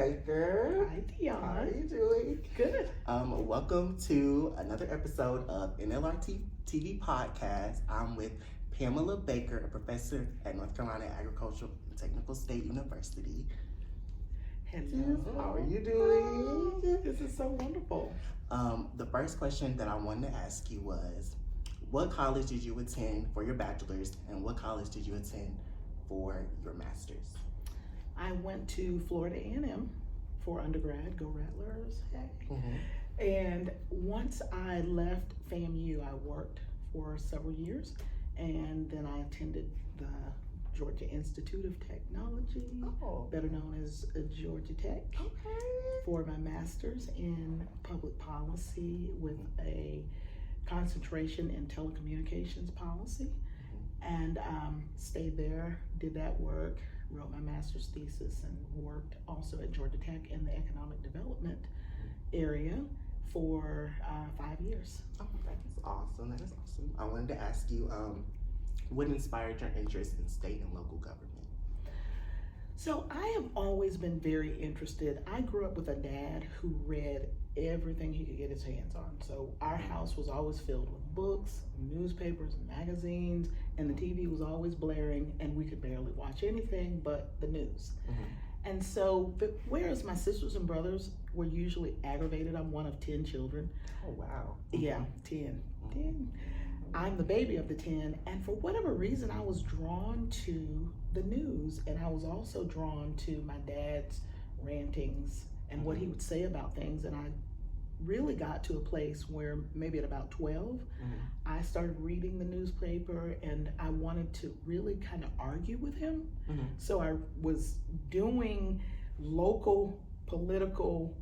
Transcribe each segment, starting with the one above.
Baker. Hi, Deion. How are you doing? Good. Welcome to another episode of NLRTV podcast. I'm with Pamela Baker, a professor at North Carolina Agricultural and Technical State University. Hello. How are you doing? This is so wonderful. The first question that I wanted to ask you was, what college did you attend for your bachelor's, and what college did you attend for your master's? I went to Florida A&M for undergrad. Go Rattlers! Hey. Mm-hmm. And once I left FAMU, I worked for several years, and then I attended the Georgia Institute of Technology, better known as Georgia Tech, for my master's in public policy with a concentration in telecommunications policy. And stayed there, did that work, wrote my master's thesis, and worked also at Georgia Tech in the economic development area for 5 years. Oh, that is awesome. That is awesome. I wanted to ask you, what inspired your interest in state and local government? So I have always been very interested. I grew up with a dad who read everything he could get his hands on. So our house was always filled with books, newspapers, magazines, and the TV was always blaring, and we could barely watch anything but the news. And so, whereas my sisters and brothers were usually aggravated, I'm one of 10 children. Oh, wow. Yeah, 10. 10. I'm the baby of the 10, and for whatever reason, I was drawn to the news, and I was also drawn to my dad's rantings and what he would say about things. And I really got to a place where maybe at about 12, I started reading the newspaper, and I wanted to really kind of argue with him. So I was doing local political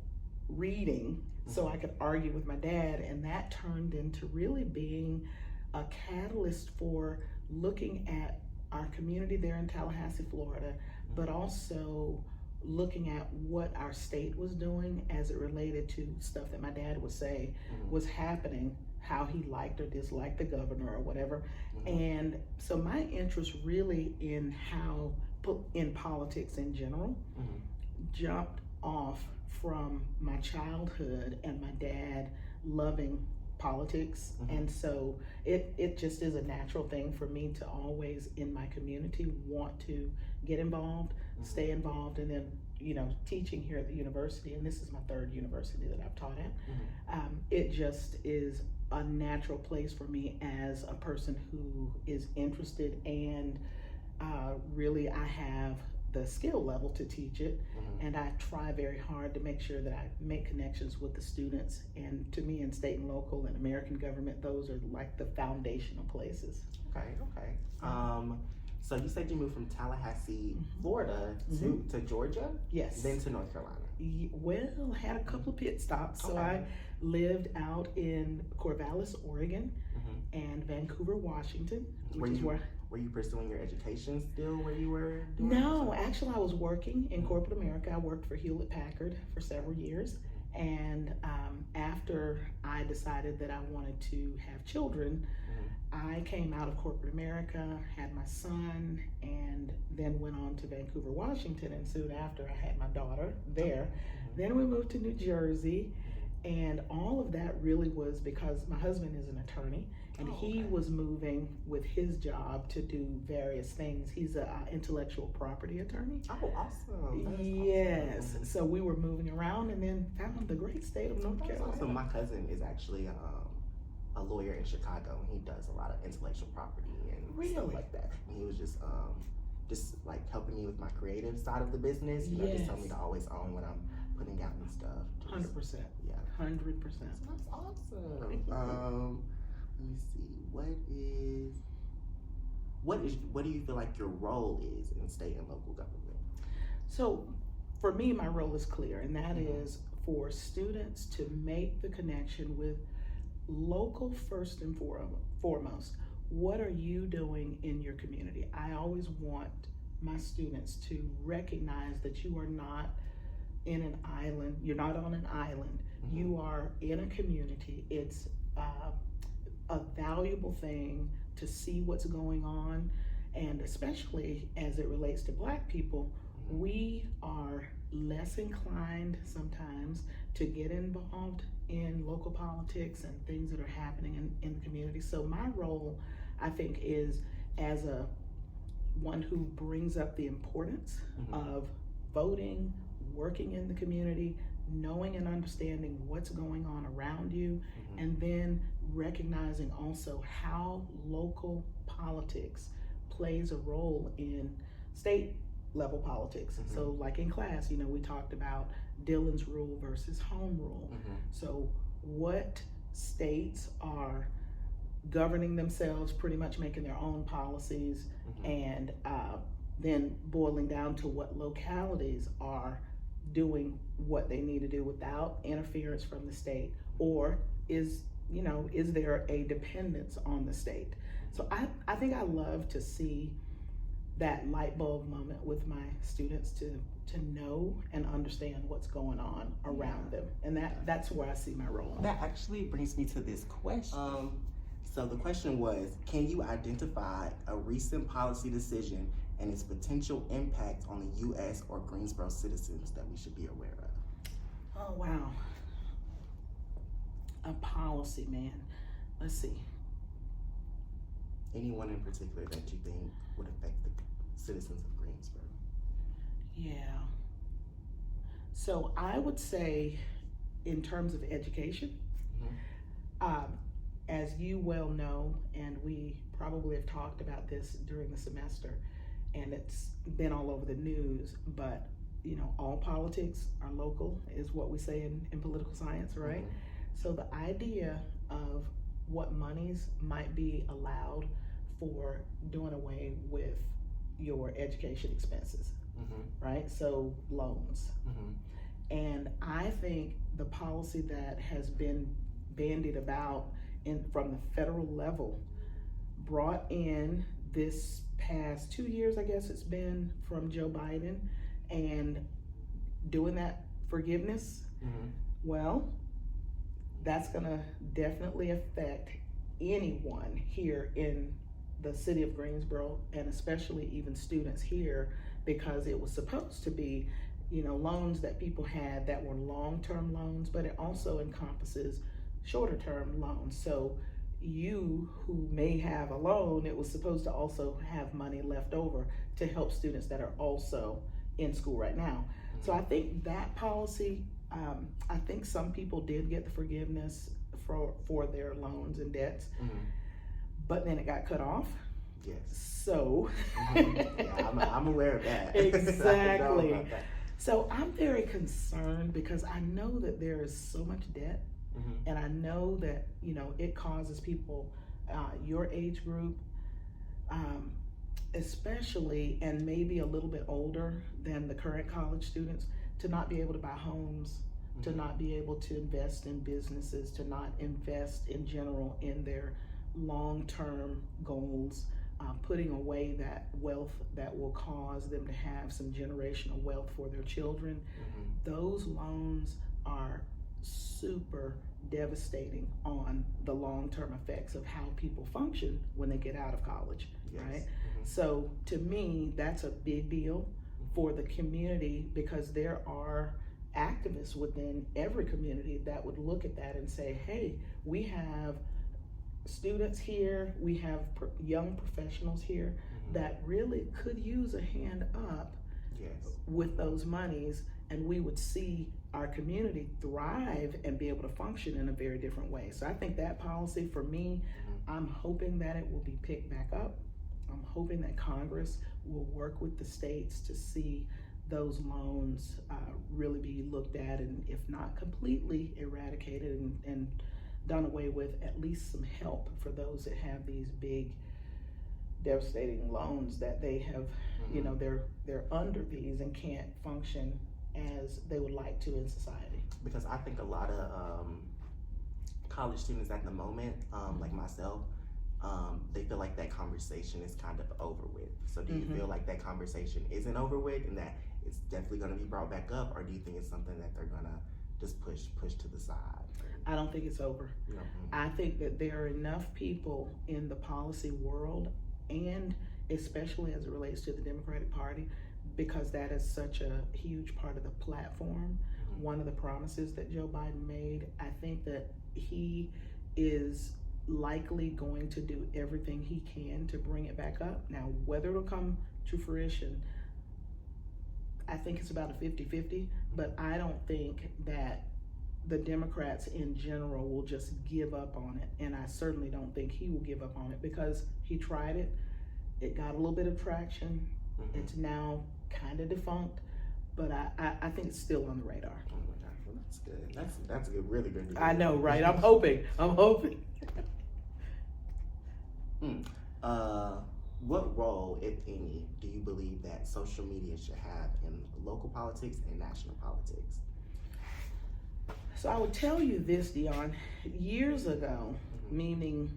reading so I could argue with my dad, and that turned into really being a catalyst for looking at our community there in Tallahassee, Florida, but also looking at what our state was doing as it related to stuff that my dad would say was happening, how he liked or disliked the governor or whatever. And so my interest really in in politics in general jumped off from my childhood and my dad loving politics. And so it just is a natural thing for me to always in my community want to get involved, stay involved, and then teaching here at the university, and this is my third university that I've taught at. It just is a natural place for me as a person who is interested, and really I have the skill level to teach it, and I try very hard to make sure that I make connections with the students. And to me, in state and local and American government, those are like the foundational places. Okay. So you said you moved from Tallahassee, Florida to Georgia? Yes. Then to North Carolina? Well, had a couple of pit stops. So I lived out in Corvallis, Oregon, and Vancouver, Washington, which is where... Were you pursuing your education still where you were doing No, actually I was working in corporate America. I worked for Hewlett Packard for several years. And after I decided that I wanted to have children, I came out of corporate America, had my son, and then went on to Vancouver, Washington. And soon after I had my daughter there. Then we moved to New Jersey. And all of that really was because my husband is an attorney, and he was moving with his job to do various things. He's an intellectual property attorney. Oh, awesome. Yes. Awesome. So we were moving around and then found the great state of North Carolina. Awesome. My cousin is actually a lawyer in Chicago, and he does a lot of intellectual property and stuff like that. And he was just like helping me with my creative side of the business. Just telling me to always own what I'm putting out and stuff. 100%. Yeah. 100%. So that's awesome. Let me see. What do you feel like your role is in state and local government? So for me, my role is clear, and that is for students to make the connection with local first and foremost. What are you doing in your community? I always want my students to recognize that you are not in an island. You're not on an island. You are in a community. It's a valuable thing to see what's going on, and especially as it relates to Black people, we are less inclined sometimes to get involved in local politics and things that are happening in the community. So my role, I think, is as one who brings up the importance of voting, working in the community, knowing and understanding what's going on around you, and then recognizing also how local politics plays a role in state level politics. So like in class, we talked about Dillon's rule versus home rule. So what states are governing themselves, pretty much making their own policies, and then boiling down to what localities are doing what they need to do without interference from the state, or is there a dependence on the state? So I think I love to see that light bulb moment with my students to know and understand what's going on around them, and that's where I see my role. That actually brings me to this question. So the question was, can you identify a recent policy decision and its potential impact on the U.S. or Greensboro citizens that we should be aware of? Oh, wow. A policy, man. Let's see. Anyone in particular that you think would affect the citizens of Greensboro? Yeah. So I would say, in terms of education, as you well know, and we probably have talked about this during the semester, and it's been all over the news, but all politics are local, is what we say in political science, right? So the idea of what monies might be allowed for doing away with your education expenses, right? So loans. And I think the policy that has been bandied about from the federal level, brought in this past 2 years, I guess it's been, from Joe Biden, and doing that forgiveness, well, that's gonna definitely affect anyone here in the city of Greensboro, and especially even students here, because it was supposed to be, loans that people had that were long-term loans, but it also encompasses shorter-term loans. So you who may have a loan, it was supposed to also have money left over to help students that are also in school right now. So I think that policy, I think some people did get the forgiveness for their loans and debts, but then it got cut off. Yes. So yeah, I'm aware of that. Exactly. So I'm very concerned because I know that there is so much debt, and I know that it causes people your age group, especially, and maybe a little bit older than the current college students, to not be able to buy homes, to not be able to invest in businesses, to not invest in general in their long-term goals, putting away that wealth that will cause them to have some generational wealth for their children. Those loans are super devastating on the long-term effects of how people function when they get out of college, right? So to me, that's a big deal for the community, because there are activists within every community that would look at that and say, hey, we have students here, we have young professionals here that really could use a hand up with those monies, and we would see our community thrive and be able to function in a very different way. So I think that policy, for me, I'm hoping that it will be picked back up. I'm hoping that Congress will work with the states to see those loans really be looked at, and if not completely eradicated and done away with, at least some help for those that have these big devastating loans that they have, they're under these and can't function as they would like to in society. Because I think a lot of college students at the moment, like myself, they feel like that conversation is kind of over with. So do you feel like that conversation isn't over with and that it's definitely going to be brought back up, or do you think it's something that they're going to just push to the side? I don't think it's over. I think that there are enough people in the policy world, and especially as it relates to the Democratic Party, because that is such a huge part of the platform. One of the promises that Joe Biden made, I think that he is likely going to do everything he can to bring it back up. Now, whether it'll come to fruition, I think it's about a 50-50, but I don't think that the Democrats in general will just give up on it. And I certainly don't think he will give up on it, because he tried it. It got a little bit of traction. It's now kind of defunct, but I think it's still on the radar. Oh my gosh, well, that's good. That's good, really good. I know, right? I'm hoping. What role, if any, do you believe that social media should have in local politics and national politics? So I would tell you this, Deion. Years ago, meaning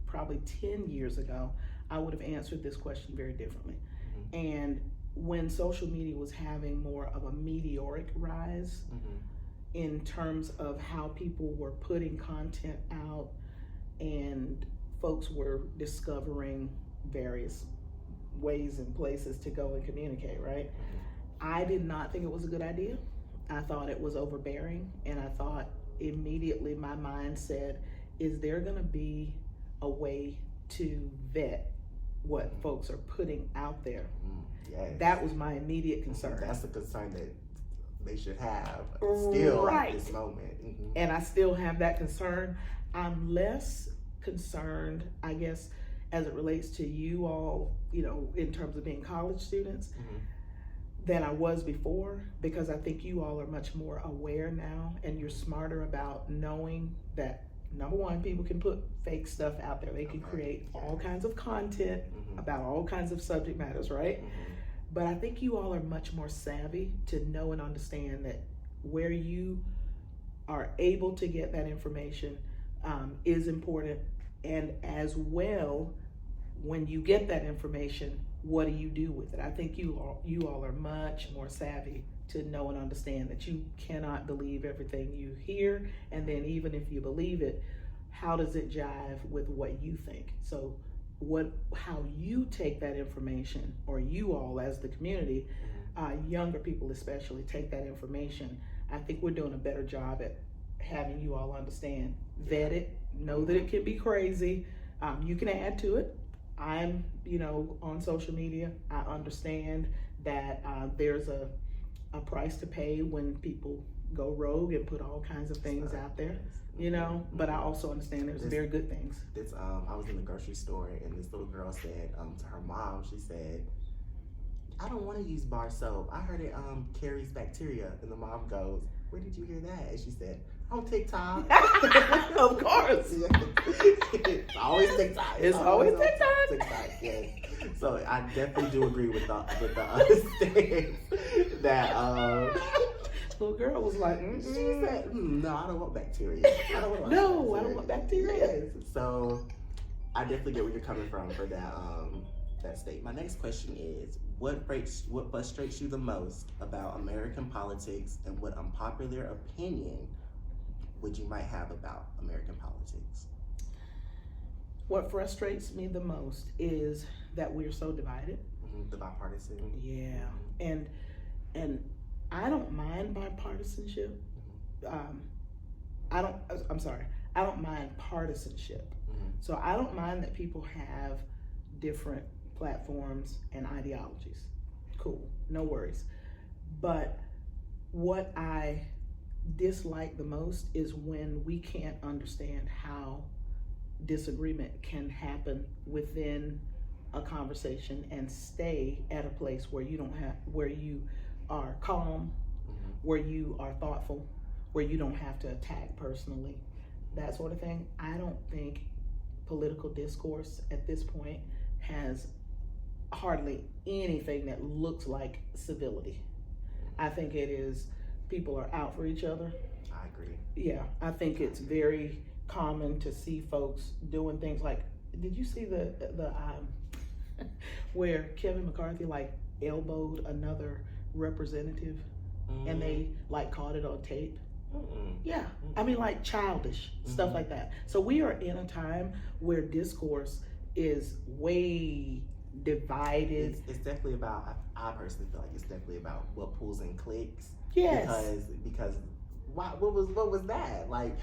probably 10 years ago, I would have answered this question very differently. And when social media was having more of a meteoric rise in terms of how people were putting content out and folks were discovering various ways and places to go and communicate, right? I did not think it was a good idea. I thought it was overbearing, and I thought immediately my mind said, is there gonna be a way to vet what folks are putting out there? Yes. That was my immediate concern. That's the concern that they should have still at this moment. And I still have that concern. I'm less concerned, I guess, as it relates to you all, in terms of being college students, than I was before, because I think you all are much more aware now, and you're smarter about knowing that, number one, people can put fake stuff out there. They can create all kinds of content about all kinds of subject matters, right? But I think you all are much more savvy to know and understand that where you are able to get that information is important. And as well, when you get that information, what do you do with it? I think you all are much more savvy to know and understand that you cannot believe everything you hear, and then even if you believe it, how does it jive with what you think? So how you take that information, or you all as the community, younger people especially, take that information. I think we're doing a better job at having you all understand, vet it, know that it can be crazy. You can add to it. I'm, on social media. I understand that there's a price to pay when people go rogue and put all kinds of things out there, but I also understand there's very good things. I was in the grocery store, and this little girl said to her mom, she said, I don't want to use bar soap. I heard it carries bacteria. And the mom goes, where did you hear that? And she said, on TikTok. Of course. It's always TikTok. It's always TikTok. TikTok, yes. So I definitely do agree with the understanding that little girl was like, she said, no, I don't want bacteria. I don't want bacteria. Yes. So I definitely get where you're coming from for that state. My next question is, what frustrates you the most about American politics, and what unpopular opinion would you might have about American politics? What frustrates me the most is that we're so divided. The bipartisan. Yeah, and I don't mind bipartisanship. I don't mind partisanship. So I don't mind that people have different platforms and ideologies. Cool, no worries. But what I dislike the most is when we can't understand how disagreement can happen within a conversation and stay at a place where where you are calm, where you are thoughtful, where you don't have to attack personally, that sort of thing. I don't think political discourse at this point has hardly anything that looks like civility. I think it is, people are out for each other. I agree. Yeah, I think it's very common to see folks doing things like, did you see the where Kevin McCarthy elbowed another representative and they caught it on tape? Yeah, I mean childish stuff like that. So we are in a time where discourse is way divided. It's definitely about. I personally feel like it's definitely about what pulls in clicks. Yes. Because why? What was that like?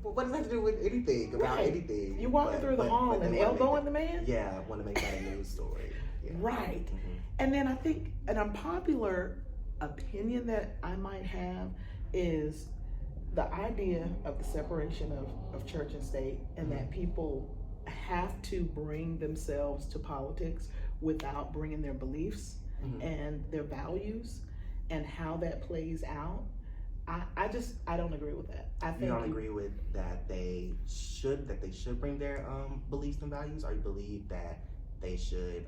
What does that have to do with anything about anything? You're walking through the hall and elbowing the man. Yeah, want to make that a news story. Yeah. Right. And then I think an unpopular opinion that I might have is the idea of the separation of church and state, and that people have to bring themselves to politics without bringing their beliefs and their values and how that plays out. I don't agree with that. I think you don't agree with that they should bring their beliefs and values, or you believe that they should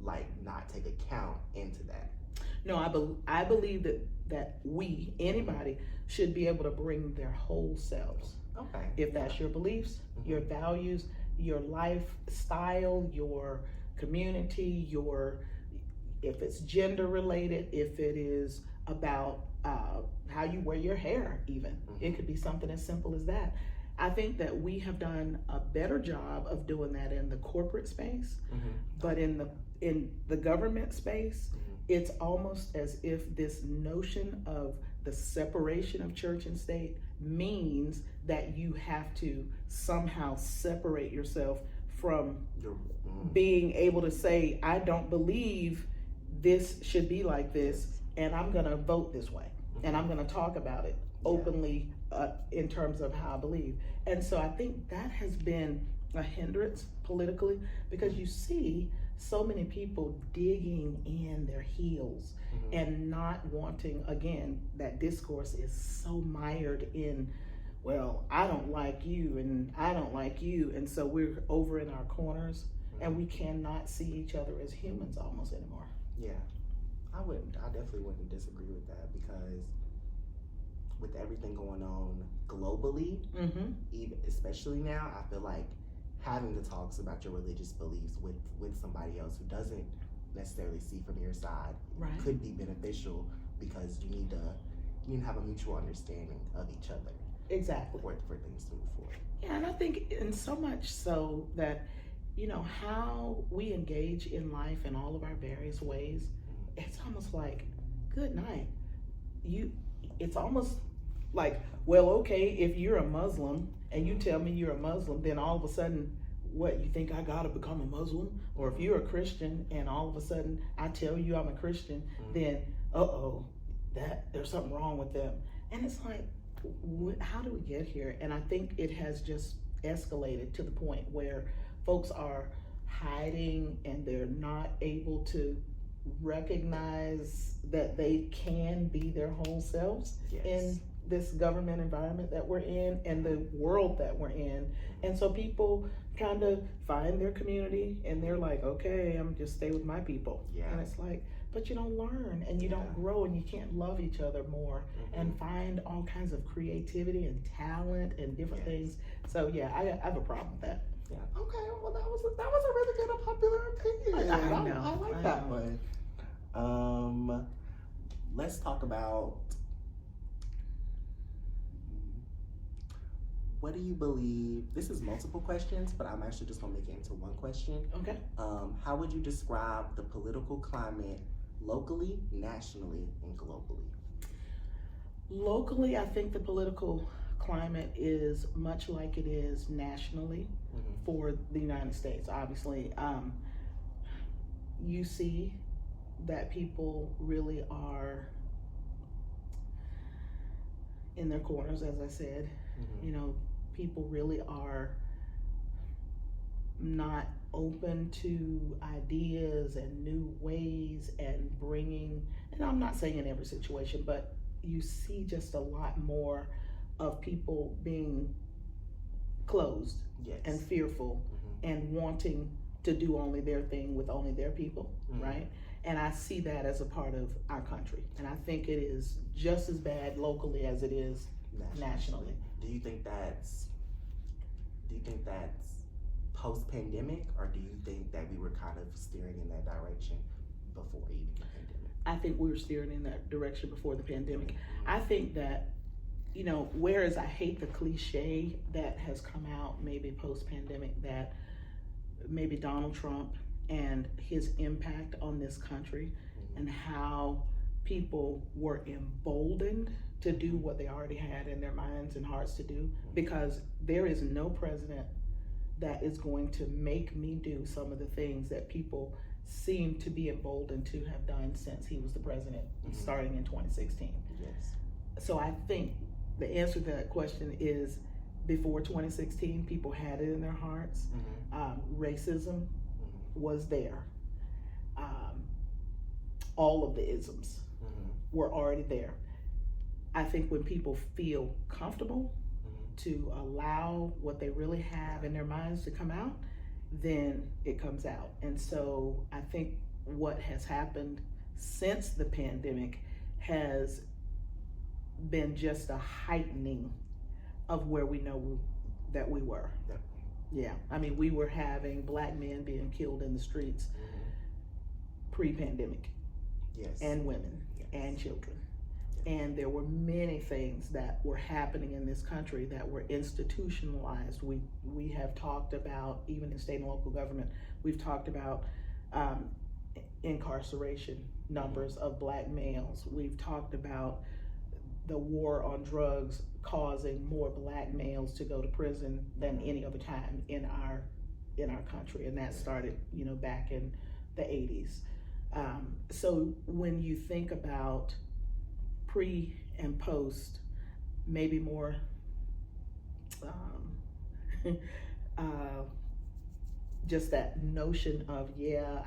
like not take account into that? No, I believe that anybody should be able to bring their whole selves. Okay. If that's your beliefs, your values, your lifestyle, your community, if it's gender related, if it is about how you wear your hair, even. It could be something as simple as that. I think that we have done a better job of doing that in the corporate space, but in the government space, it's almost as if this notion of the separation of church and state means that you have to somehow separate yourself from being able to say, I don't believe this should be like this, and I'm going to vote this way, and I'm going to talk about it openly in terms of how I believe. And so I think that has been a hindrance politically, because you see so many people digging in their heels and not wanting, again, that discourse is so mired in, well, I don't like you and I don't like you, and so we're over in our corners and we cannot see each other as humans almost anymore. Yeah, I definitely wouldn't disagree with that, because with everything going on globally, even especially now, I feel like having the talks about your religious beliefs with somebody else who doesn't necessarily see from your side could be beneficial, because you need to have a mutual understanding of each other. Exactly. For things to move forward. Yeah, and I think in so much so that, how we engage in life in all of our various ways, it's almost like, good night. It's almost like, well, okay, if you're a Muslim and you tell me you're a Muslim, then all of a sudden, what, you think I gotta become a Muslim? Or if you're a Christian and all of a sudden I tell you I'm a Christian, then there's something wrong with them. And it's like, how do we get here? And I think it has just escalated to the point where folks are hiding and they're not able to recognize that they can be their whole selves in this government environment that we're in and the world that we're in. And so people kind of find their community and they're like, okay, I'm just stay with my people. And it's like, but you don't learn and you don't grow and you can't love each other more and find all kinds of creativity and talent and different things. So I have a problem with that. Yeah. Okay. Well, that was a really good unpopular opinion. I like that one. Let's talk about, what do you believe? This is multiple questions, but I'm actually just gonna make it into one question. Okay. How would you describe the political climate locally, nationally, and globally? Locally, I think the political climate is much like it is nationally for the United States. Obviously, you see that people really are in their corners, as I said. People really are not open to ideas and new ways and bringing, and I'm not saying in every situation, but you see just a lot more of people being closed and fearful and wanting to do only their thing with only their people, right? And I see that as a part of our country. And I think it is just as bad locally as it is nationally. Do you think that's post-pandemic, or do you think that we were kind of steering in that direction before even the pandemic? I think we were steering in that direction before the pandemic. I think that, whereas I hate the cliche that has come out maybe post-pandemic, that maybe Donald Trump and his impact on this country, and how people were emboldened to do what they already had in their minds and hearts to do, because there is no president that is going to make me do some of the things that people seem to be emboldened to have done since he was the president, starting in 2016. Yes. So I think the answer to that question is, before 2016, people had it in their hearts. Racism was there. All of the isms were already there. I think when people feel comfortable to allow what they really have in their minds to come out, then it comes out. And so I think what has happened since the pandemic has been just a heightening of where we know that we were. Yep. Yeah, I mean, we were having Black men being killed in the streets pre-pandemic. Yes. And women and children. And there were many things that were happening in this country that were institutionalized. We have talked about, even in state and local government, we've talked about incarceration numbers of Black males. We've talked about the war on drugs causing more Black males to go to prison than any other time in our country, and that started, back in the 80s. So when you think about pre and post, maybe more just that notion of,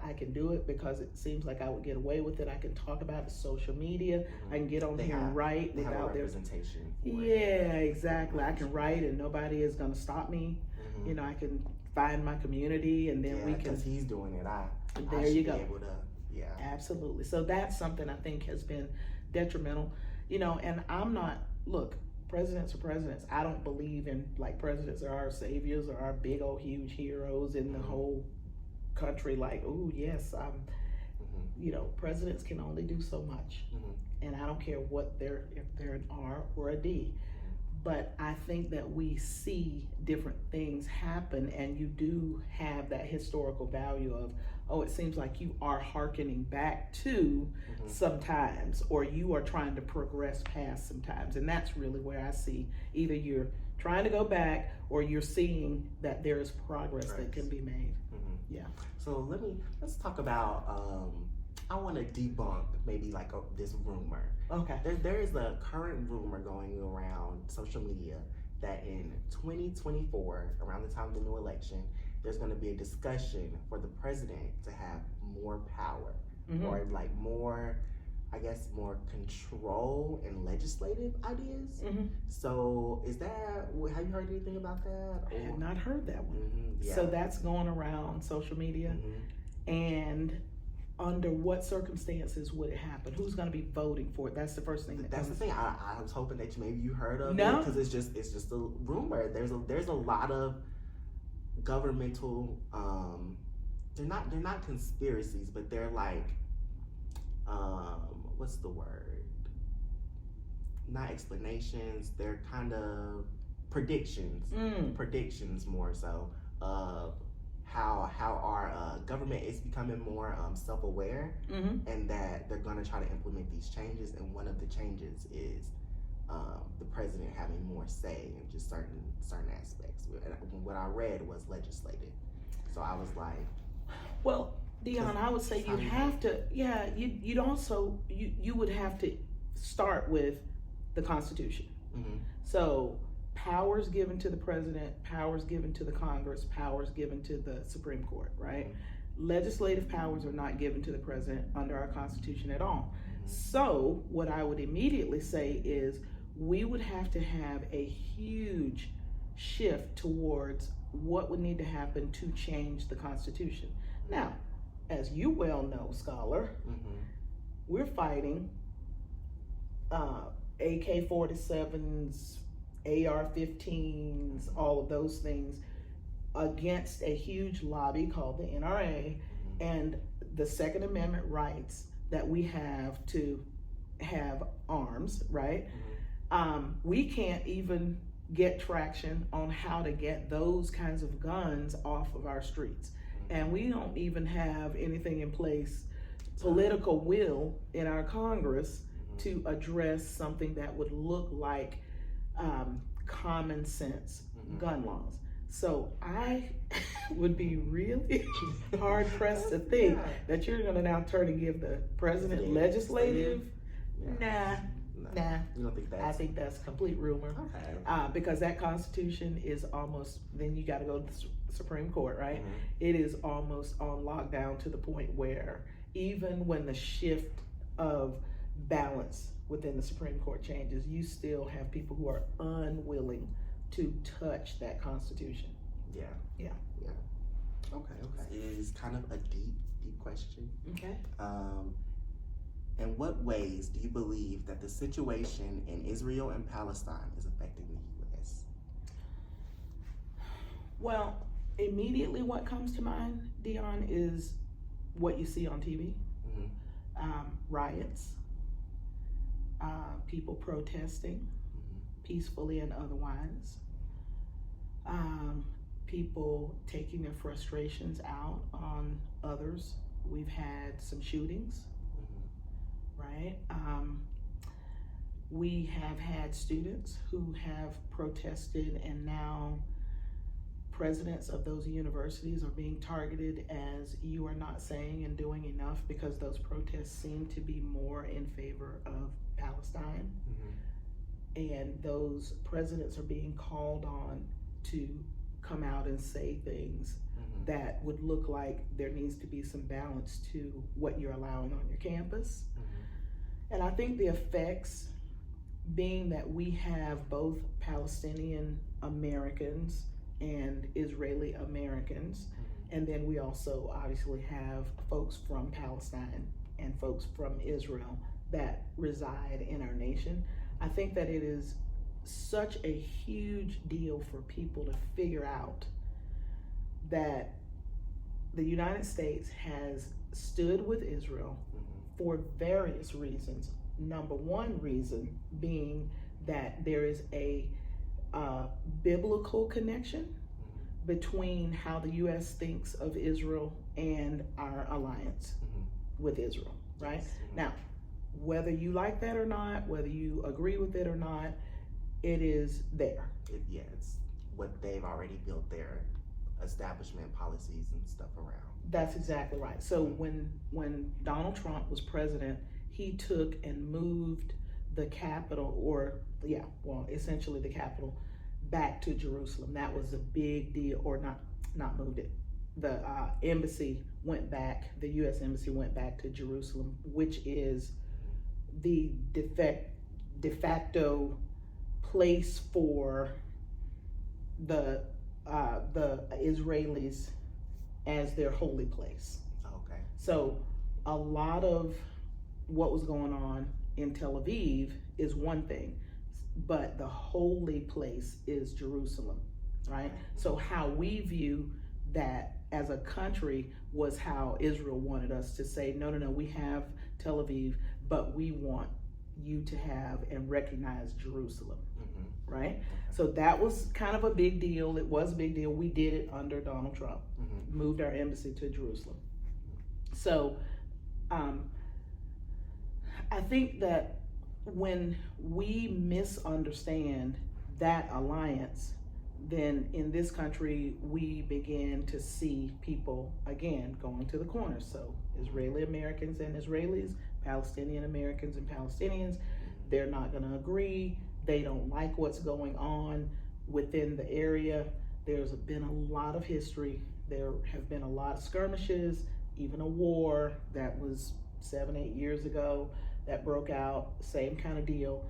I can do it because it seems like I would get away with it. I can talk about it, social media. I can get on here and write without their representation. Exactly. I can write and nobody is going to stop me. I can find my community, and then we can. Because he's doing it. There you go. Be able to, Absolutely. So that's something I think has been detrimental. And I'm not. Look, presidents are presidents. I don't believe in presidents are our saviors or our big old huge heroes in the whole country. Presidents can only do so much, and I don't care if they're an R or a D. But I think that we see different things happen, and you do have that historical value of, it seems like you are hearkening back to sometimes, or you are trying to progress past sometimes. And that's really where I see either you're trying to go back or you're seeing that there is progress that can be made. So let's talk about, I want to debunk maybe this rumor. Okay. There is a current rumor going around social media that in 2024, around the time of the new election, there's going to be a discussion for the president to have more power or more, more control and legislative ideas. So have you heard anything about that? I have not heard that one. So that's going around social media. And under what circumstances would it happen? Who's going to be voting for it? That's the first thing. That's the thing. I was hoping that maybe you heard of it, because it's just a rumor. There's a lot of governmental. They're not conspiracies, but they're what's the word? Not explanations. They're kind of predictions. Predictions more so of how our government is becoming more self-aware, and that they're going to try to implement these changes. And one of the changes is the president having more say in just certain aspects. What I read was legislative. So I was like, well, Deion, I would say you have to. You'd also you would have to start with the Constitution. So powers given to the president, powers given to the Congress, powers given to the Supreme Court, right? Legislative powers are not given to the president under our Constitution at all. So what I would immediately say is we would have to have a huge shift towards what would need to happen to change the Constitution. Now, as you well know, scholar, we're fighting AK-47s, AR-15s, all of those things against a huge lobby called the NRA and the Second Amendment rights that we have to have arms, right? We can't even get traction on how to get those kinds of guns off of our streets. and we don't even have anything in place, political will in our Congress to address something that would look like common sense gun laws. So I would be really hard pressed to think that you're gonna now turn and give the president legislative. Nah. You don't think that's? I think that's complete rumor. Okay. Because that Constitution is almost, then you gotta go to the Supreme Court, right? It is almost on lockdown to the point where even when the shift of balance within the Supreme Court changes, you still have people who are unwilling to touch that Constitution. Yeah. Okay. It is kind of a deep question. Okay. In what ways do you believe that the situation in Israel and Palestine is affecting the U.S.? Well, immediately what comes to mind, Deion, is what you see on TV. Riots, people protesting, peacefully and otherwise, people taking their frustrations out on others. We've had some shootings, right? We have had students who have protested, and now presidents of those universities are being targeted as you are not saying and doing enough, because those protests seem to be more in favor of Palestine. And those presidents are being called on to come out and say things that would look like there needs to be some balance to what you're allowing on your campus. And I think the effects, being that we have both Palestinian Americans and Israeli Americans, and then we also obviously have folks from Palestine and folks from Israel that reside in our nation. I think that it is such a huge deal for people to figure out that the United States has stood with Israel for various reasons. Number one reason being that there is a biblical connection between how the U.S. thinks of Israel and our alliance with Israel, right? Now, whether you like that or not, whether you agree with it or not, it is there. It's what they've already built their establishment policies and stuff around. That's exactly right. So when Donald Trump was president, he took and moved the capital, essentially the capital, back to Jerusalem. That was a big deal, or not moved it. The embassy went back, the U.S. embassy went back to Jerusalem, which is the de facto place for the Israelis as their holy place. Okay. So a lot of what was going on in Tel Aviv is one thing, but the holy place is Jerusalem, right? So how we view that as a country was how Israel wanted us to say, no, we have Tel Aviv, but we want you to have and recognize Jerusalem, right? Okay. So that was kind of a big deal. It was a big deal. We did it under Donald Trump, moved our embassy to Jerusalem. So I think that when we misunderstand that alliance, then in this country, we begin to see people, again, going to the corners. So Israeli Americans and Israelis, Palestinian Americans and Palestinians, they're not gonna agree. They don't like what's going on within the area. There's been a lot of history. There have been a lot of skirmishes, even a war that was 7-8 years ago that broke out, same kind of deal.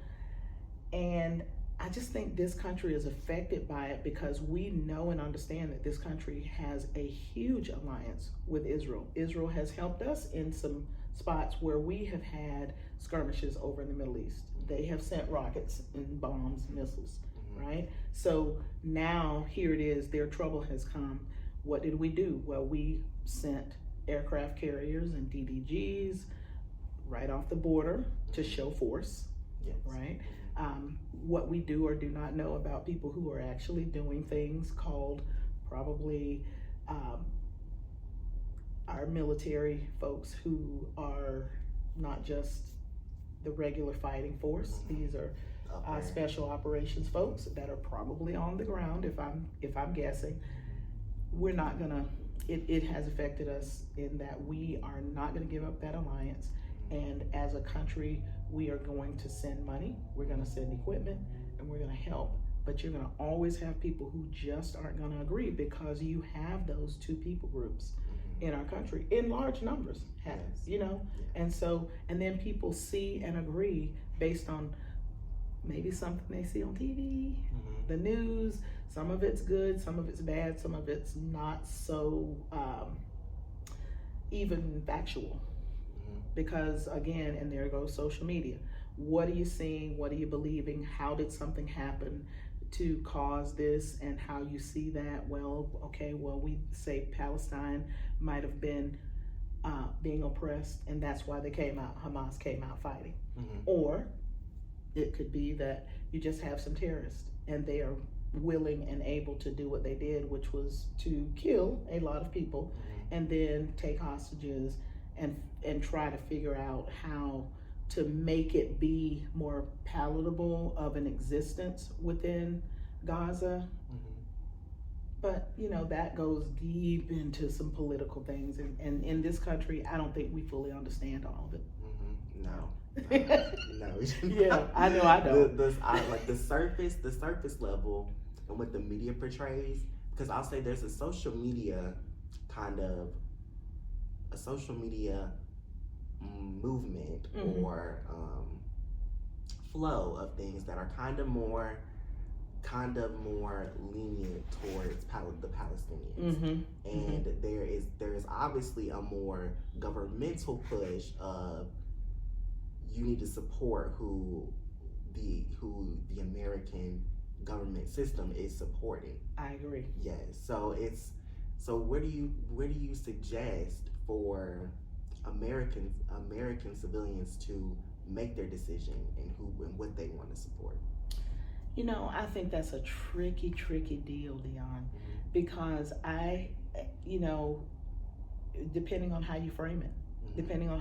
And I just think this country is affected by it because we know and understand that this country has a huge alliance with Israel. Israel has helped us in some spots where we have had skirmishes over in the Middle East. They have sent rockets and bombs, missiles, right? So now here it is, their trouble has come. What did we do? Well, we sent aircraft carriers and DDGs right off the border to show force, right? What we do or do not know about people who are actually doing things called probably our military folks who are not just the regular fighting force. These are special operations folks that are probably on the ground, if I'm guessing. We're not gonna, it has affected us in that we are not gonna give up that alliance. And as a country, we are going to send money, we're gonna send equipment, and we're gonna help. But you're gonna always have people who just aren't gonna agree, because you have those two people groups in our country in large numbers, you know? And so, and then people see and agree based on maybe something they see on TV, the news. Some of it's good, some of it's bad, some of it's not so even factual. Because again, and there goes social media. What are you seeing? What are you believing? How did something happen to cause this, and how you see that? Well, okay, well, we say Palestine might have been being oppressed, and that's why they came out, Hamas came out fighting. Or it could be that you just have some terrorists, and they are willing and able to do what they did, which was to kill a lot of people, and then take hostages and try to figure out how to make it be more palatable of an existence within Gaza. But you know, that goes deep into some political things, and in this country, I don't think we fully understand all of it. No. No. Yeah, I know I don't. Like the surface level, and what the media portrays. Because I'll say there's a social media movement or flow of things that are kind of more lenient towards the Palestinians, and there is obviously a more governmental push of you need to support who the American government system is supporting. I agree. Yes. So where do you suggest for American civilians to make their decision and who and what they want to support? You know, I think that's a tricky deal, Deion, because depending on how you frame it, depending on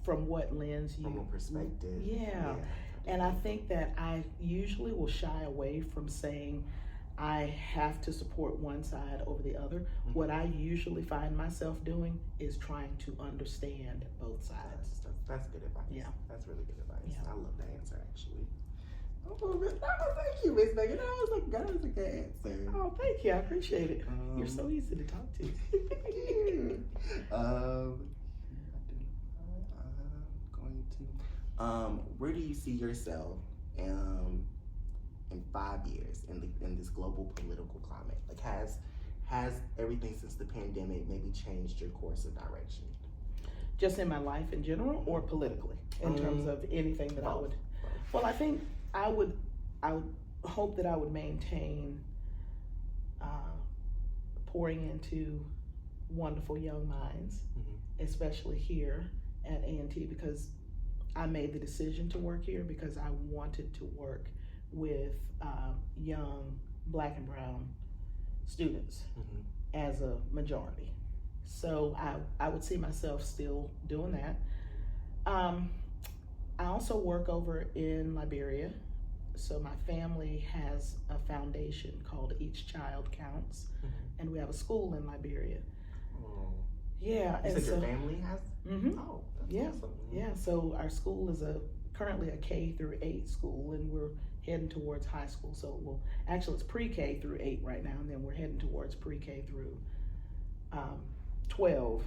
from what lens you, from a perspective. Yeah. And I think that I usually will shy away from saying I have to support one side over the other. What I usually find myself doing is trying to understand both sides. That's good advice. Yeah. That's really good advice. Yeah. I love that answer, actually. Thank you, Miss Megan. That was a good answer. Oh, thank you. I appreciate it. You're so easy to talk to. Where do you see yourself in 5 years in this global political climate? Like, has everything since the pandemic maybe changed your course of direction? Just in my life in general, or politically, in terms of anything that I would? Well, I think I would hope that I would maintain pouring into wonderful young minds, especially here at A&T, because I made the decision to work here because I wanted to work with young Black and brown students as a majority. So I would see myself still doing that. I also work over in Liberia. So my family has a foundation called Each Child Counts, and we have a school in Liberia. Yeah. You said your family has? Oh, that's yeah. awesome. Yeah, so our school is currently a K through 8 school, and we're heading towards high school. So actually it's pre-K through 8 right now, and then we're heading towards pre-K through 12,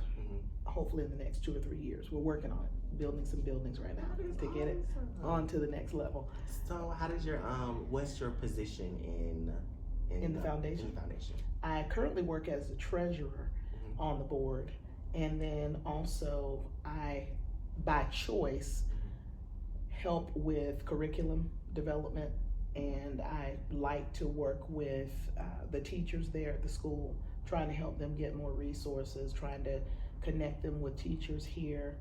hopefully in the next 2 or 3 years. We're working on it, building some buildings right now to get it on to the next level. So how does what's your position in the foundation? In the foundation. I currently work as the treasurer on the board, and then also I, by choice, help with curriculum development, and I like to work with the teachers there at the school, trying to help them get more resources, trying to connect them with teachers here,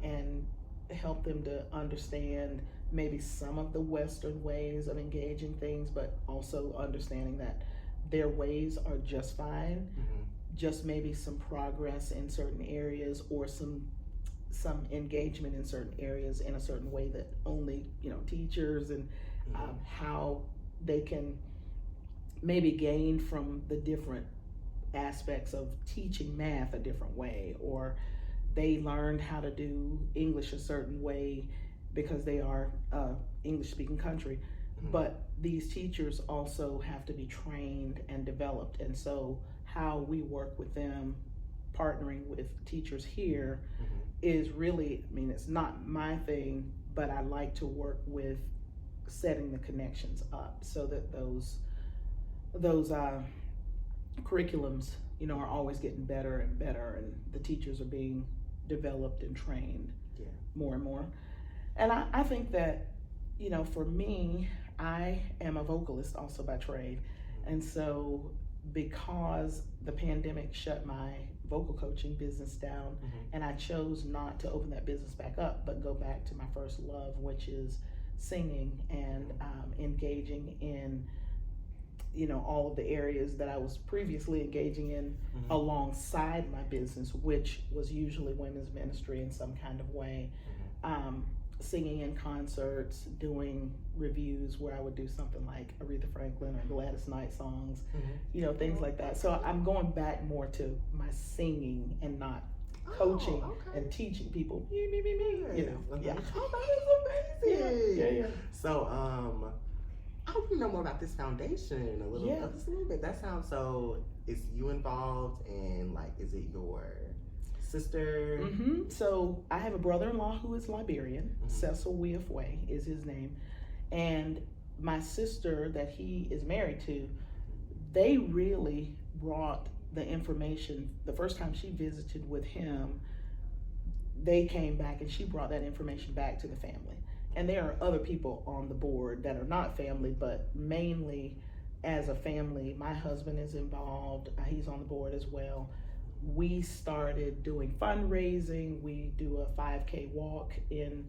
and help them to understand maybe some of the Western ways of engaging things, but also understanding that their ways are just fine, just maybe some progress in certain areas, or some engagement in certain areas in a certain way that only, teachers, and how they can maybe gain from the different aspects of teaching math a different way, or they learned how to do English a certain way because they are English speaking country. But these teachers also have to be trained and developed, and so how we work with them, partnering with teachers here, is really, it's not my thing, but I like to work with setting the connections up so that those curriculums, are always getting better and better, and the teachers are being developed and trained more and more. And I think that, for me, I am a vocalist also by trade. And so because the pandemic shut my vocal coaching business down, and I chose not to open that business back up, but go back to my first love, which is singing and engaging in, all of the areas that I was previously engaging in alongside my business, which was usually women's ministry in some kind of way. Singing in concerts, doing reviews where I would do something like Aretha Franklin or Gladys Knight songs, things like that. So I'm going back more to my singing and not coaching and teaching people. Me. Yeah. Oh, that is amazing. Yeah. So, I hope you know more about this foundation a little bit. That sounds so. Is you involved, and is it your sister? So I have a brother-in-law who is Liberian. Cecil Weofwe is his name, and my sister that he is married to, they really brought the information. The first time she visited with him, they came back and she brought that information back to the family. And there are other people on the board that are not family, but mainly as a family. My husband is involved. He's on the board as well. We started doing fundraising. We do a 5K walk in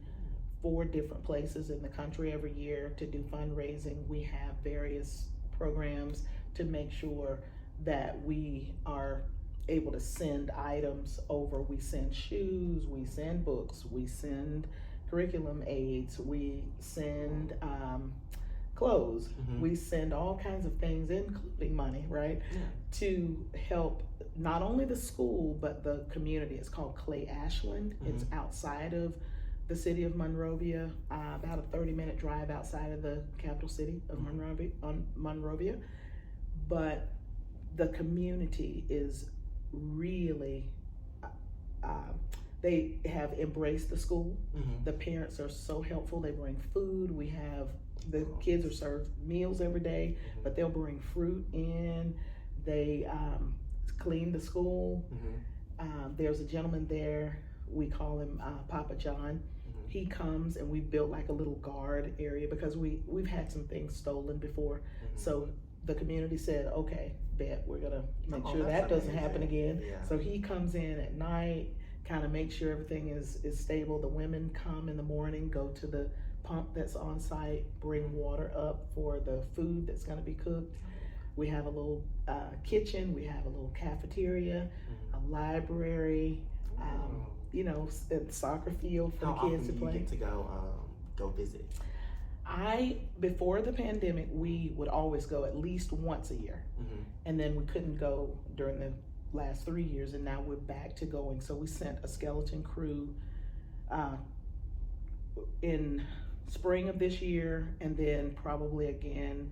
4 different places in the country every year to do fundraising. We have various programs to make sure that we are able to send items over. We send shoes, we send books, we send curriculum aids, we send clothes, we send all kinds of things, including money, right? To help not only the school, but the community. It's called Clay Ashland. It's outside of the city of Monrovia, about a 30-minute drive outside of the capital city of Monrovia. But the community is really, they have embraced the school. The parents are so helpful. They bring food. We have, the kids are served meals every day, but they'll bring fruit in. They clean the school. There's a gentleman there, we call him Papa John. He comes, and we built like a little guard area because we've had some things stolen before. So the community said, okay, bet we're gonna make sure that doesn't happen again. So he comes in at night, kind of make sure everything is stable. The women come in the morning, go to the pump that's on site, bring water up for the food that's gonna be cooked. We have a little kitchen, we have a little cafeteria, a library, a soccer field for the kids to play. How often do you get to go visit? Before the pandemic, we would always go at least once a year. And then we couldn't go during the last 3 years, and now we're back to going. So we sent a skeleton crew in spring of this year, and then probably again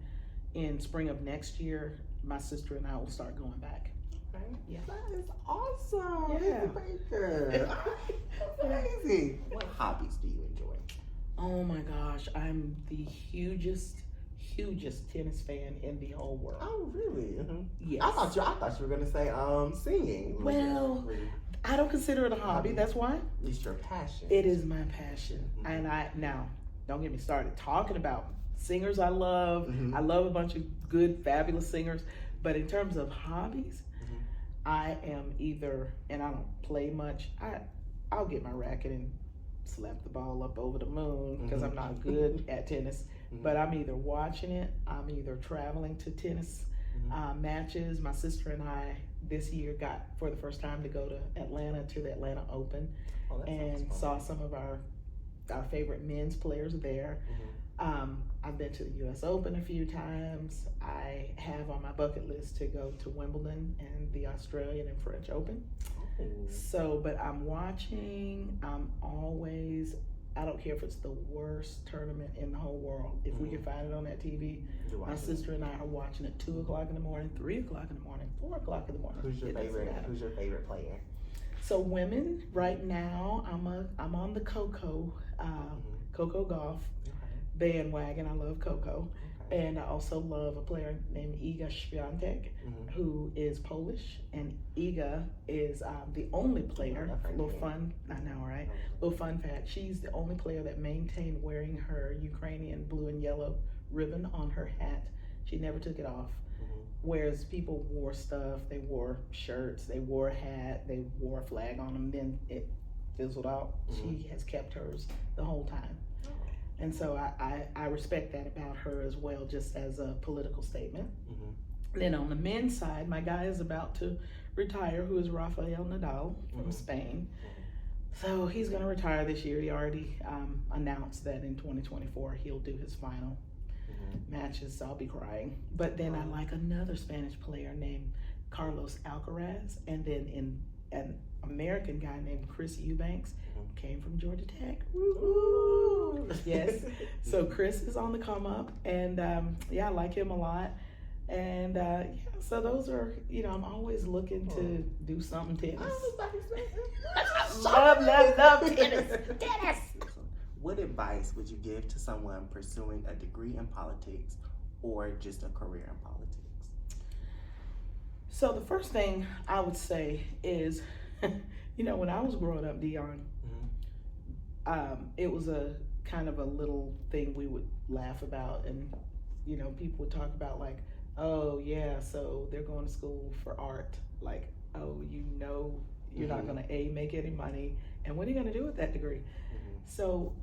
in spring of next year. My sister and I will start going back. Okay. Yeah. That is awesome. Yeah. Baker. That's amazing. What hobbies do you enjoy? Oh my gosh, I'm the hugest tennis fan in the whole world. Oh, really? Yes. I thought you were gonna say singing. Well, I don't consider it a hobby. That's why. At least your passion. It is my passion. And now, don't get me started talking about singers I love. I love a bunch of good, fabulous singers. But in terms of hobbies, I am either, and I don't play much, I'll get my racket and slap the ball up over the moon because I'm not good at tennis. But I'm either watching it, I'm either traveling to tennis matches. My sister and I this year got for the first time to go to the Atlanta Open, and saw some of our favorite men's players there. I've been to the U.S. Open a few times. I have on my bucket list to go to Wimbledon and the Australian and French Open. So, but I'm watching. I don't care if it's the worst tournament in the whole world. If we can find it on that TV, my sister and I are watching it 2 o'clock in the morning, 3 o'clock in the morning, 4 o'clock in the morning. Who's your favorite player? So women, right now, I'm on the Coco Golf bandwagon. I love Coco. And I also love a player named Iga Świątek, who is Polish. And Iga is the only player, little fun fact, she's the only player that maintained wearing her Ukrainian blue and yellow ribbon on her hat. She never took it off. Whereas people wore stuff, they wore shirts, they wore a hat, they wore a flag on them, then it fizzled out. She has kept hers the whole time. And so I respect that about her as well, just as a political statement. Then on the men's side, my guy is about to retire, who is Rafael Nadal from Spain. So he's going to retire this year. He already announced that in 2024 he'll do his final matches, so I'll be crying. But then I like another Spanish player named Carlos Alcaraz, and then an American guy named Chris Eubanks, came from Georgia Tech. Woo-hoo. Yes. So Chris is on the come up, and I like him a lot. And so those are, I'm always looking to do something tennis. Love tennis. What advice would you give to someone pursuing a degree in politics or just a career in politics? So the first thing I would say is, when I was growing up, Deion, it was a kind of a little thing we would laugh about, and people would talk about like, oh yeah, so they're going to school for art, like, oh, you're not going to make any money, and what are you going to do with that degree? So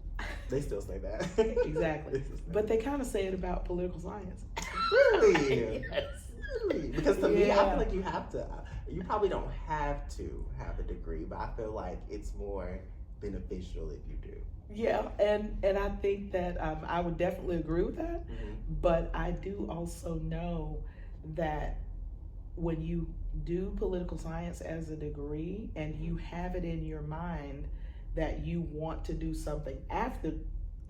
they still say that. Exactly. But they kind of say it about political science. Really? Yes. Really? Because to me, I feel like you probably don't have to have a degree, but I feel like it's more beneficial if you do. Yeah, and I think that I would definitely agree with that, but I do also know that when you do political science as a degree and you have it in your mind that you want to do something after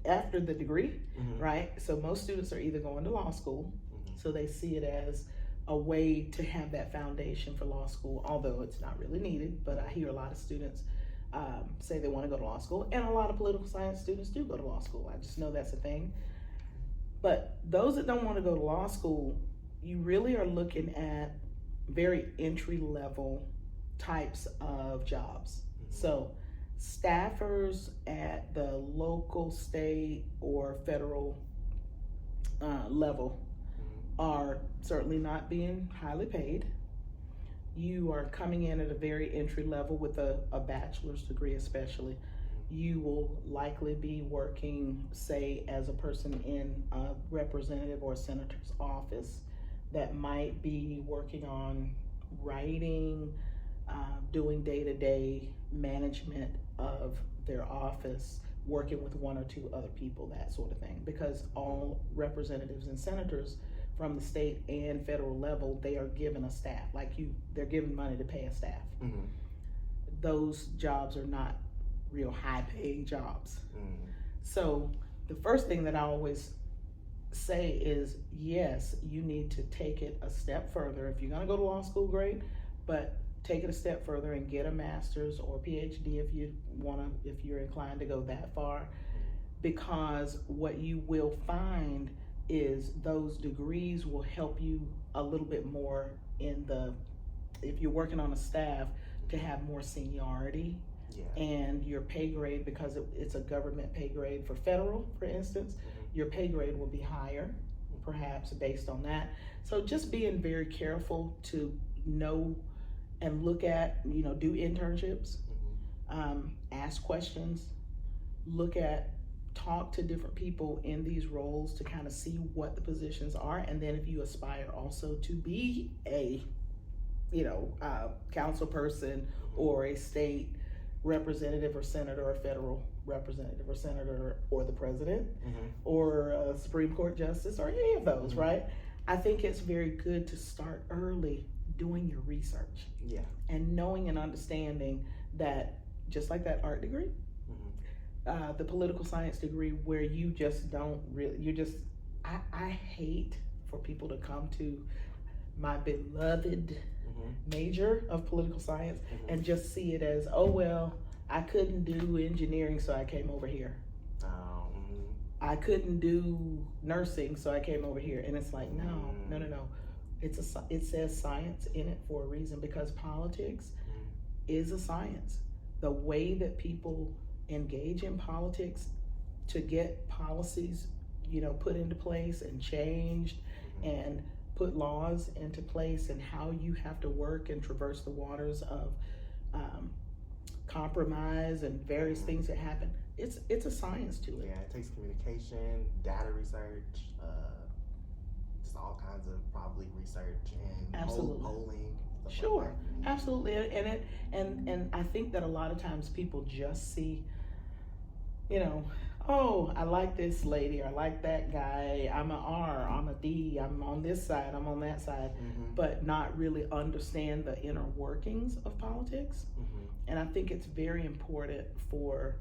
the degree, right? So most students are either going to law school, so they see it as a way to have that foundation for law school, although it's not really needed, but I hear a lot of students say they want to go to law school, and a lot of political science students do go to law school. I just know that's a thing. But those that don't want to go to law school, you really are looking at very entry-level types of jobs. So staffers at the local, state, or federal level are certainly not being highly paid. You are coming in at a very entry level with a bachelor's degree especially. You will likely be working, say, as a person in a representative or senator's office that might be working on writing, doing day-to-day management of their office, working with 1 or 2 other people, that sort of thing. Because all representatives and senators from the state and federal level, they are given a staff. They're given money to pay a staff. Those jobs are not real high-paying jobs. So the first thing that I always say is, yes, you need to take it a step further. If you're gonna go to law school, great, but take it a step further and get a master's or PhD if you're inclined to go that far, because what you will find is those degrees will help you a little bit more if you're working on a staff, to have more seniority. And your pay grade, because it's a government pay grade for federal, for instance, your pay grade will be higher, perhaps based on that. So just being very careful to know and look at, do internships, ask questions, talk to different people in these roles to kind of see what the positions are. And then if you aspire also to be a council person or a state representative or senator or federal representative or senator or the president or a Supreme Court justice or any of those, right? I think it's very good to start early doing your research. Yeah. And knowing and understanding that, just like that art degree, the political science degree, where you just don't really, I hate for people to come to my beloved major of political science and just see it as, oh, well, I couldn't do engineering, so I came over here. I couldn't do nursing, so I came over here. And it's like, no. It says science in it for a reason, because politics is a science. The way that people engage in politics to get policies, put into place and changed and put laws into place, and how you have to work and traverse the waters of compromise and various things that happen. It's a science to it. Yeah, it takes communication, data research, just all kinds of probably research and Absolutely. polling. Sure, like that. absolutely, and I think that a lot of times people just see, oh, I like this lady, or I like that guy, I'm an R, I'm a D, I'm on this side, I'm on that side, but not really understand the inner workings of politics. And I think it's very important for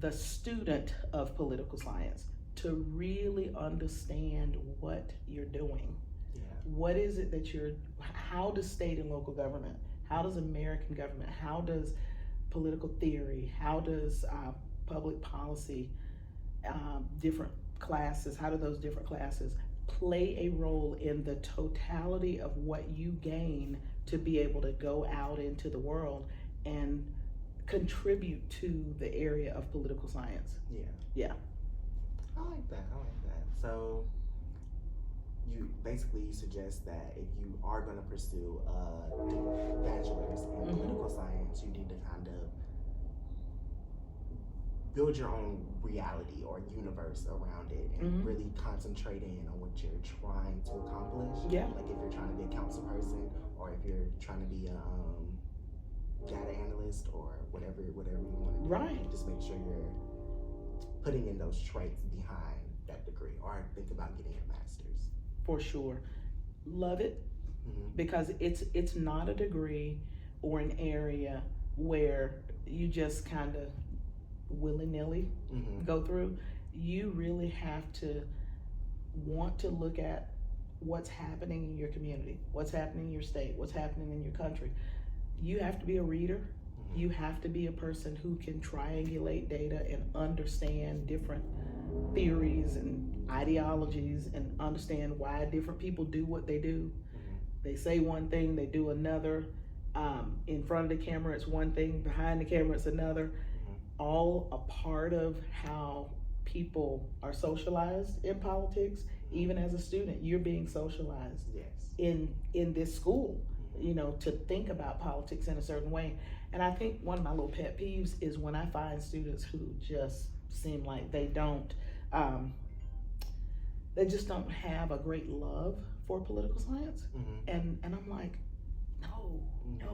the student of political science to really understand what you're doing. What is it that how does state and local government, how does American government, how does political theory, how does public policy, different classes, how do those different classes play a role in the totality of what you gain to be able to go out into the world and contribute to the area of political science? Yeah. I like that. So you suggest that if you are going to pursue a bachelor's in political science, you need to kind of build your own reality or universe around it and really concentrate in on what you're trying to accomplish. Yeah. Like if you're trying to be a council person, or if you're trying to be a data analyst, or whatever you want to do. Right. Just make sure you're putting in those traits behind that degree, or think about getting a master's. For sure. Love it, because it's not a degree or an area where you just kind of willy-nilly go through. You really have to want to look at what's happening in your community, what's happening in your state, what's happening in your country. You have to be a reader. You have to be a person who can triangulate data and understand different theories and ideologies and understand why different people do what they do. They say one thing, they do another. In front of the camera, it's one thing. Behind the camera, it's another. All a part of how people are socialized in politics. Even as a student, you're being socialized in this school, to think about politics in a certain way. And I think one of my little pet peeves is when I find students who just seem like they just don't have a great love for political science. And I'm like, no,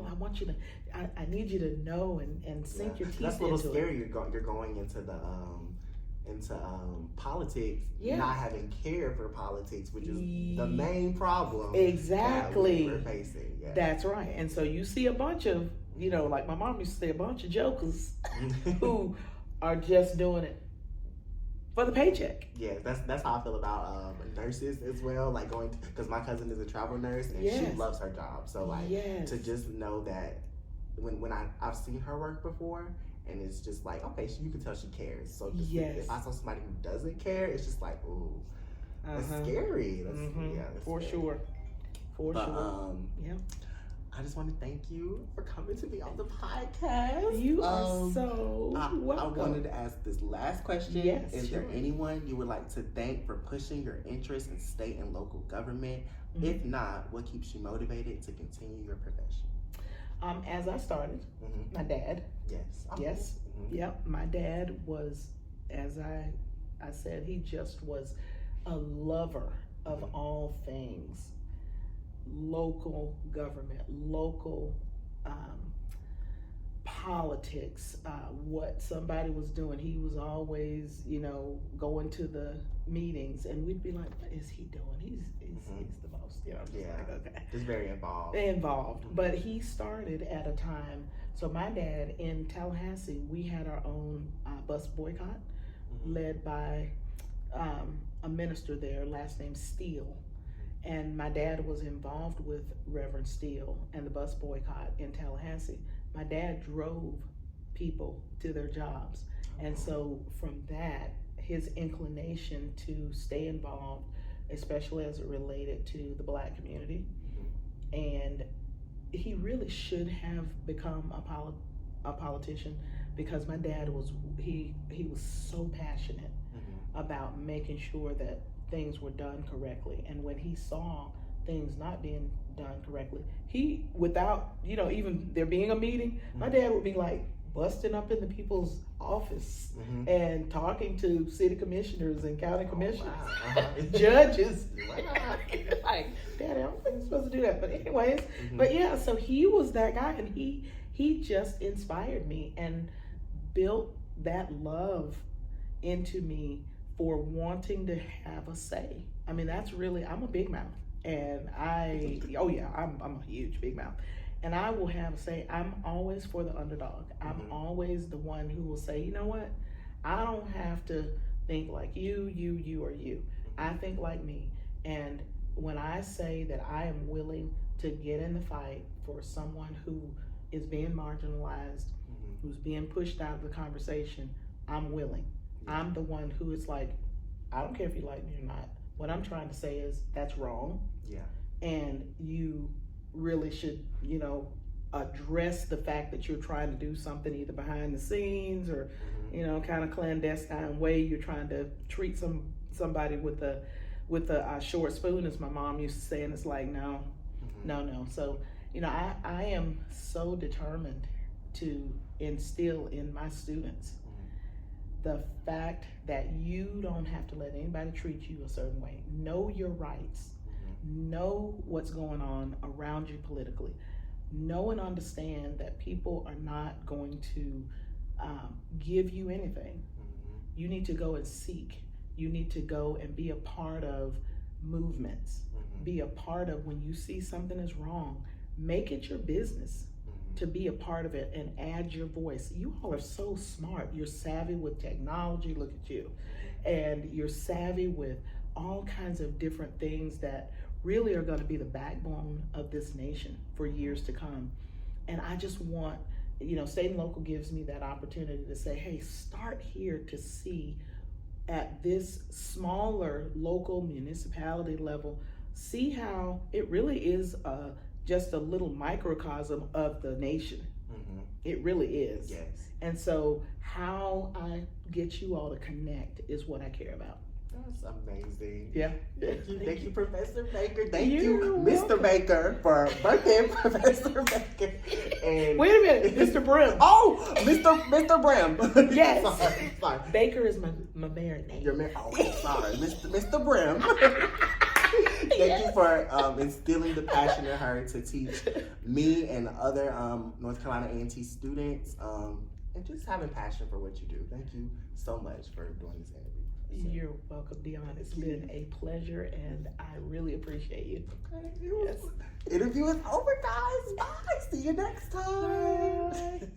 I want you to, I need you to know and sink your teeth into it. That's a little scary. You're going into the politics, not having care for politics, which is the main problem. Exactly. That we're facing. That's right. And so you see a bunch of, like my mom used to say, a bunch of jokers who are just doing it for the paycheck. Yeah, that's how I feel about nurses as well. Like because my cousin is a travel nurse and she loves her job. So to just know that when I've seen her work before, and it's just like, okay, you can tell she cares. So just if I saw somebody who doesn't care, it's just like, ooh, that's scary. That's for scary. sure. For sure. I just want to thank you for coming to be on the podcast. You are so welcome. I wanted to ask this last question. Yes, Is there anyone you would like to thank for pushing your interest in state and local government? If not, what keeps you motivated to continue your profession? As I started, my dad. Yes. Yep. My dad was, as I said, he just was a lover of all things local government, local politics, what somebody was doing. He was always, going to the meetings, and we'd be like, what is he doing? He's the most, just like, okay. Just very involved. But he started at a time, so my dad in Tallahassee, we had our own bus boycott led by a minister there, last name Steele. And my dad was involved with Reverend Steele and the bus boycott in Tallahassee. My dad drove people to their jobs. And so from that, his inclination to stay involved, especially as it related to the Black community. And he really should have become a politician, because my dad was, he was so passionate about making sure that things were done correctly. And when he saw things not being done correctly, he, without, even there being a meeting, my dad would be like busting up into people's office and talking to city commissioners and county commissioners, judges. Like, Daddy, I don't think you're supposed to do that. But anyways, but yeah, so he was that guy, and he just inspired me and built that love into me for wanting to have a say. I mean, that's really, I'm a big mouth, and I'm a huge big mouth, and I will have a say. I'm always for the underdog. I'm always the one who will say, you know what, I don't have to think like you, or you. I think like me. And when I say that I am willing to get in the fight for someone who is being marginalized, who's being pushed out of the conversation, I'm willing. I'm the one who is like, I don't care if you like me or not. What I'm trying to say is that's wrong. Yeah. And you really should, address the fact that you're trying to do something either behind the scenes or, kind of clandestine way. You're trying to treat somebody with a short spoon, as my mom used to say, and it's like, no. So, I am so determined to instill in my students the fact that you don't have to let anybody treat you a certain way. Know your rights. Know what's going on around you politically. Know and understand that people are not going to give you anything. You need to go and seek. You need to go and be a part of movements. Be a part of, when you see something is wrong, make it your business to be a part of it and add your voice. You all are so smart. You're savvy with technology, look at you. And you're savvy with all kinds of different things that really are going to be the backbone of this nation for years to come. And I just want, State and Local gives me that opportunity to say, hey, start here to see at this smaller local municipality level, see how it really is just a little microcosm of the nation. It really is. Yes. And so how I get you all to connect is what I care about. That's amazing. Yeah. Thank you, Professor Baker. Thank You're you, welcome. Mr. Baker, for birthday, Professor Baker. And Wait a minute, Mr. Brim. oh, Mr. Brim. Yes. Sorry. Baker is my married name. Your man. Oh, sorry, Mr. Brim. Thank you for instilling the passion in her to teach me and other North Carolina A&T students, and just having passion for what you do. Thank you so much for doing this interview. You're welcome, Deion. It's been a pleasure, and I really appreciate you. Okay. Yes. Interview is over, guys. Bye. See you next time. Bye.